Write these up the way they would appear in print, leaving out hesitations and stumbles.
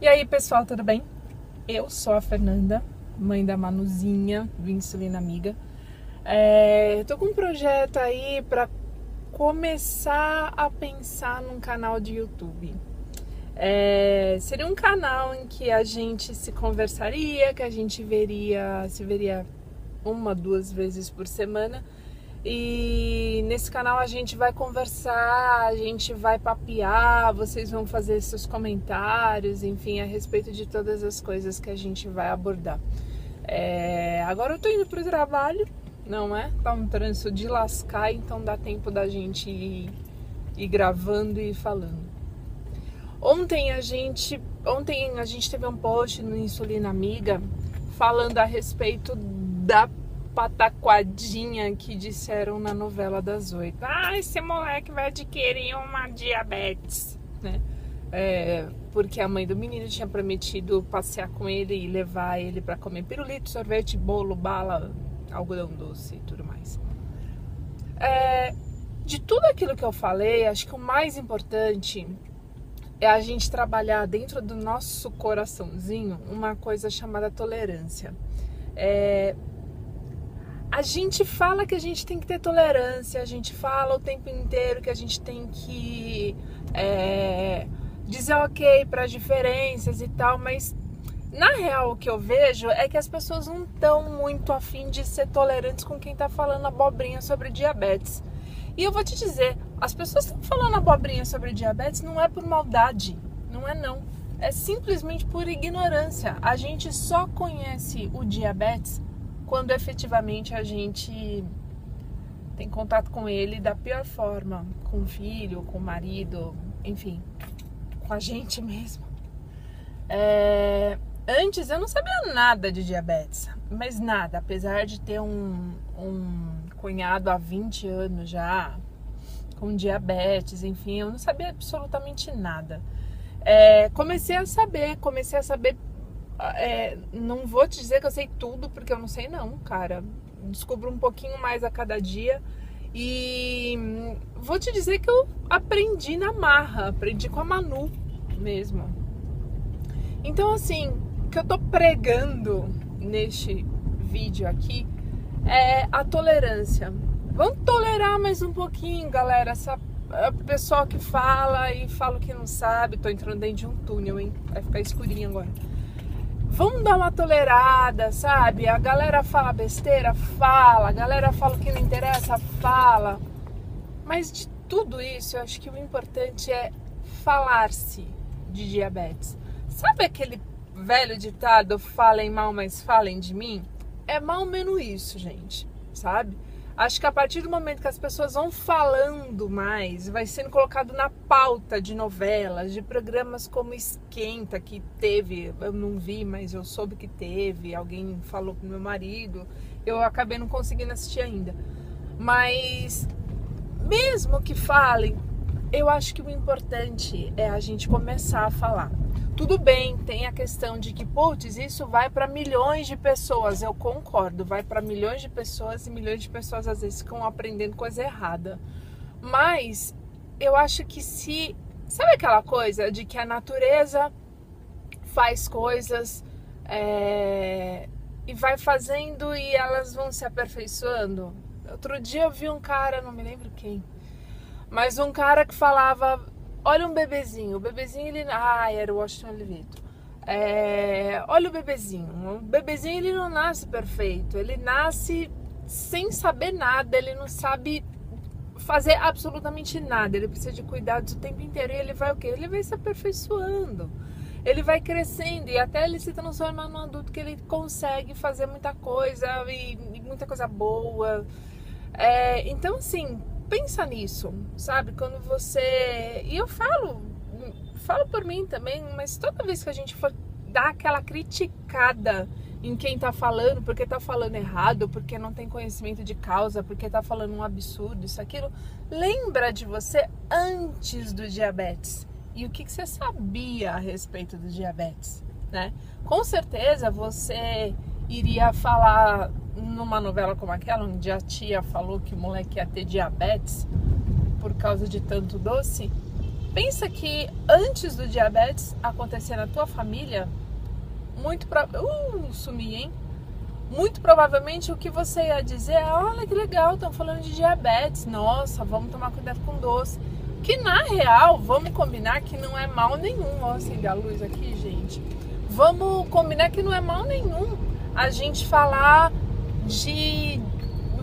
E aí, pessoal, tudo bem? Eu sou a Fernanda, mãe da Manuzinha, do Insulina Amiga. Tô com um projeto aí para começar a pensar num canal de YouTube. Seria um canal em que a gente se conversaria, que a gente se veria 1, 2 vezes por semana. E nesse canal a gente vai conversar, a gente vai papear, vocês vão fazer seus comentários, enfim, a respeito de todas as coisas que a gente vai abordar. Agora eu tô indo pro trabalho, não é? Tá um trânsito de lascar, então dá tempo da gente ir gravando e falando. Ontem a gente teve um post no Insulina Amiga falando a respeito da pataquadinha que disseram na novela das 8. Esse moleque vai adquirir uma diabetes, né? Porque a mãe do menino tinha prometido passear com ele e levar ele para comer pirulito, sorvete, bolo, bala, algodão doce e tudo mais. De tudo aquilo que eu falei, acho que o mais importante é a gente trabalhar dentro do nosso coraçãozinho uma coisa chamada tolerância. A gente fala que a gente tem que ter tolerância, a gente fala o tempo inteiro que a gente tem que dizer ok para as diferenças e tal, mas na real o que eu vejo é que as pessoas não estão muito afim de ser tolerantes com quem está falando abobrinha sobre diabetes. E eu vou te dizer, as pessoas que estão falando abobrinha sobre diabetes não é por maldade, não é não. É simplesmente por ignorância. A gente só conhece o diabetes quando efetivamente a gente tem contato com ele da pior forma, com o filho, com o marido, enfim, com a gente mesmo. Antes eu não sabia nada de diabetes, mas nada, apesar de ter um cunhado há 20 anos já com diabetes, enfim, eu não sabia absolutamente nada. Comecei a saber, não vou te dizer que eu sei tudo, porque eu não sei não, cara. Descubro um pouquinho mais a cada dia. E vou te dizer que eu aprendi na marra, aprendi com a Manu mesmo. Então, assim, o que eu tô pregando neste vídeo aqui é a tolerância. Vamos tolerar mais um pouquinho, galera. O pessoal que fala e fala o que não sabe. Tô entrando dentro de um túnel, hein? Vai ficar escurinho agora. Vamos dar uma tolerada, sabe? A galera fala besteira, fala. A galera fala o que não interessa, fala. Mas de tudo isso, eu acho que o importante é falar-se de diabetes. Sabe aquele velho ditado, falem mal, mas falem de mim? É mais ou menos isso, gente, sabe? Acho que a partir do momento que as pessoas vão falando mais, vai sendo colocado na pauta de novelas, de programas como Esquenta, que teve, eu não vi, mas eu soube que teve, alguém falou pro meu marido, eu acabei não conseguindo assistir ainda. Mas, mesmo que falem, eu acho que o importante é a gente começar a falar. Tudo bem, tem a questão de que, putz, isso vai para milhões de pessoas, eu concordo, vai para milhões de pessoas e milhões de pessoas às vezes ficam aprendendo coisa errada. Mas eu acho que sabe aquela coisa de que a natureza faz coisas e vai fazendo e elas vão se aperfeiçoando? Outro dia eu vi um cara, não me lembro quem, mas um cara que falava... Olha um bebezinho, o bebezinho ele... era o Washington Oliveto. Olha o bebezinho ele não nasce perfeito, ele nasce sem saber nada, ele não sabe fazer absolutamente nada, ele precisa de cuidados o tempo inteiro e ele vai o quê? Ele vai se aperfeiçoando, ele vai crescendo e até ele se transformar num adulto que ele consegue fazer muita coisa e muita coisa boa. Então assim... Pensa nisso, sabe? Quando você... E eu falo por mim também, mas toda vez que a gente for dar aquela criticada em quem tá falando, porque tá falando errado, porque não tem conhecimento de causa, porque tá falando um absurdo, isso, aquilo, lembra de você antes do diabetes. E o que você sabia a respeito do diabetes, né? Com certeza você iria falar... numa novela como aquela, onde a tia falou que o moleque ia ter diabetes por causa de tanto doce, Pensa que antes do diabetes acontecer na tua família, sumi, hein? Muito provavelmente o que você ia dizer é: olha que legal, estão falando de diabetes, nossa, vamos tomar cuidado com doce. Que na real, vamos combinar que não é mal nenhum. Vou acender a luz aqui, gente. Vamos combinar que não é mal nenhum a gente falar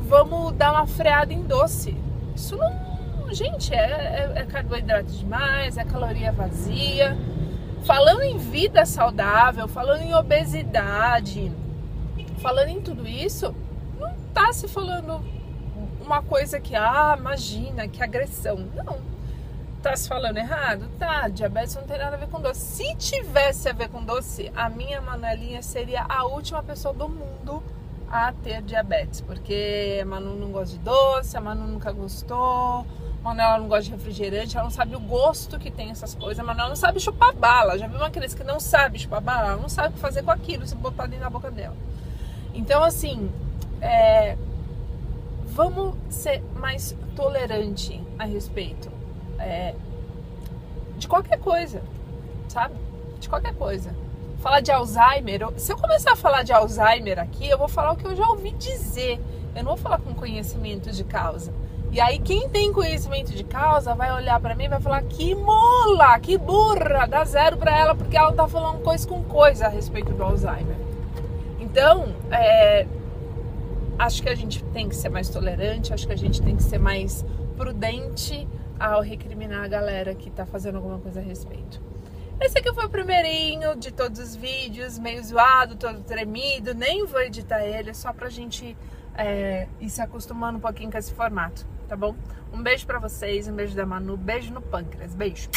vamos dar uma freada em doce. Isso não, gente, é carboidrato demais, é caloria vazia. Falando em vida saudável, falando em obesidade, falando em tudo isso, não tá se falando uma coisa que, imagina, que agressão. Não. Tá se falando errado? Tá, diabetes não tem nada a ver com doce. Se tivesse a ver com doce, a minha Manuelinha seria a última pessoa do mundo a ter diabetes. Porque a Manu não gosta de doce, a Manu nunca gostou, a Manuela não gosta de refrigerante, ela não sabe o gosto que tem essas coisas. A Manuela não sabe chupar bala. Já viu uma criança que não sabe chupar bala? Ela não sabe o que fazer com aquilo se botar dentro da boca dela. Então, assim, vamos ser mais tolerante a respeito de qualquer coisa, sabe? De qualquer coisa. Falar de Alzheimer, se eu começar a falar de Alzheimer aqui, eu vou falar o que eu já ouvi dizer. Eu não vou falar com conhecimento de causa. E aí quem tem conhecimento de causa vai olhar pra mim e vai falar: que mola, que burra, dá 0 pra ela porque ela tá falando coisa com coisa a respeito do Alzheimer. Então, acho que a gente tem que ser mais tolerante, acho que a gente tem que ser mais prudente ao recriminar a galera que tá fazendo alguma coisa a respeito. Esse aqui foi o primeirinho de todos os vídeos, meio zoado, todo tremido, nem vou editar ele, é só pra gente ir se acostumando um pouquinho com esse formato, tá bom? Um beijo pra vocês, um beijo da Manu, beijo no pâncreas, beijo!